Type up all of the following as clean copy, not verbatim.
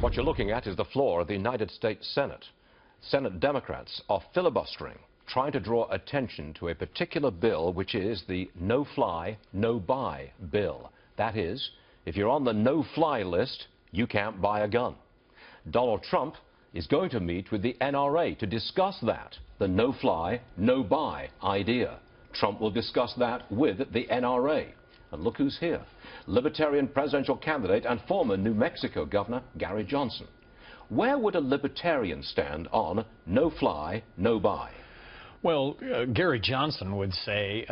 What you're looking at is the floor of the United States Senate. Senate Democrats are filibustering, trying to draw attention to a particular bill, which is the no-fly, no-buy bill. That is, if you're on the no-fly list, you can't buy a gun. Donald Trump is going to meet with the NRA to discuss that, the no-fly, no-buy idea. Trump will discuss that with the NRA. And look who's here. Libertarian presidential candidate and former New Mexico Governor Gary Johnson. Where would a libertarian stand on no-fly, no-buy? Well, Gary Johnson would say,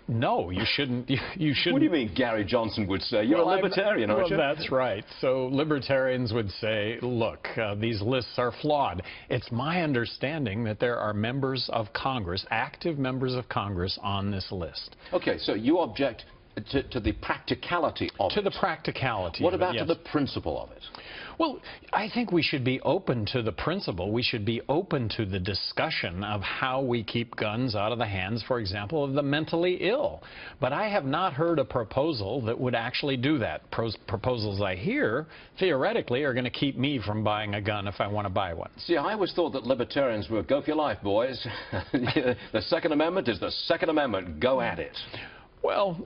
no, you shouldn't. You shouldn't. What do you mean Gary Johnson would say? You're a libertarian, aren't you? Well, that's right. So libertarians would say, look, these lists are flawed. It's my understanding that there are members of Congress, active members of Congress, on this list. Okay, so you object to the practicality of it. To the practicality What of it, about yes. to the principle of it? Well, I think we should be open to the principle. We should be open to the discussion of how we keep guns out of the hands, for example, of the mentally ill. But I have not heard a proposal that would actually do that. Proposals I hear, theoretically, are going to keep me from buying a gun if I want to buy one. See, I always thought that libertarians were go for your life, boys. The Second Amendment is the Second Amendment. Go at it. Well,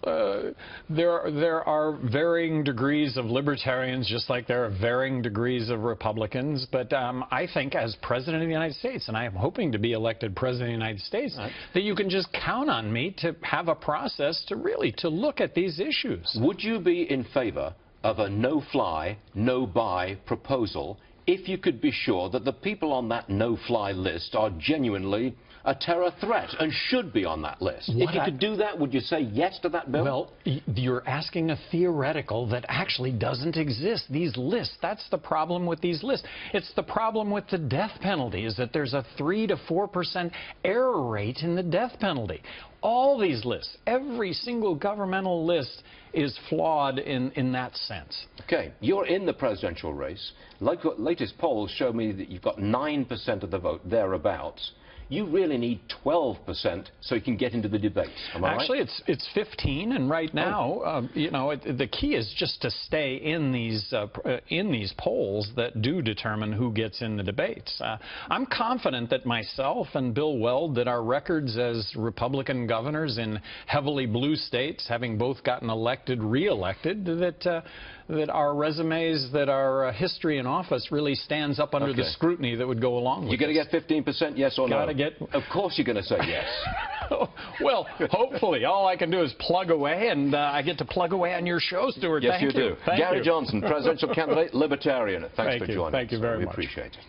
there are varying degrees of libertarians, just like there are varying degrees of Republicans. But I think as President of the United States, and I am hoping to be elected President of the United States, that you can just count on me to have a process to really look at these issues. Would you be in favor of a no-fly, no-buy proposal if you could be sure that the people on that no-fly list are genuinely a terror threat and should be on that list? If you could do that, would you say yes to that bill? Well, you're asking a theoretical that actually doesn't exist. These lists, that's the problem with these lists. It's the problem with the death penalty, is that there's a 3 to 4% error rate in the death penalty. All these lists, every single governmental list is flawed in that sense. Okay, you're in the presidential race. Latest polls show me that you've got 9% of the vote, thereabouts. You really need 12% so you can get into the debates. Am I right? Actually, it's 15, and right now, you know, the key is just to stay in these polls that do determine who gets in the debates. I'm confident that myself and Bill Weld, that our records as Republican governors in heavily blue states, having both gotten elected, re-elected, that our resumes, that our history in office really stands up under the scrutiny that would go along with it. You're going to get 15%, yes or no? Of course you're going to say yes. Well, hopefully. All I can do is plug away, and I get to plug away on your show, Stuart. Yes, Thank you. do. Gary Johnson, presidential candidate, Libertarian. Thanks for joining us. Thank you very much. We appreciate it.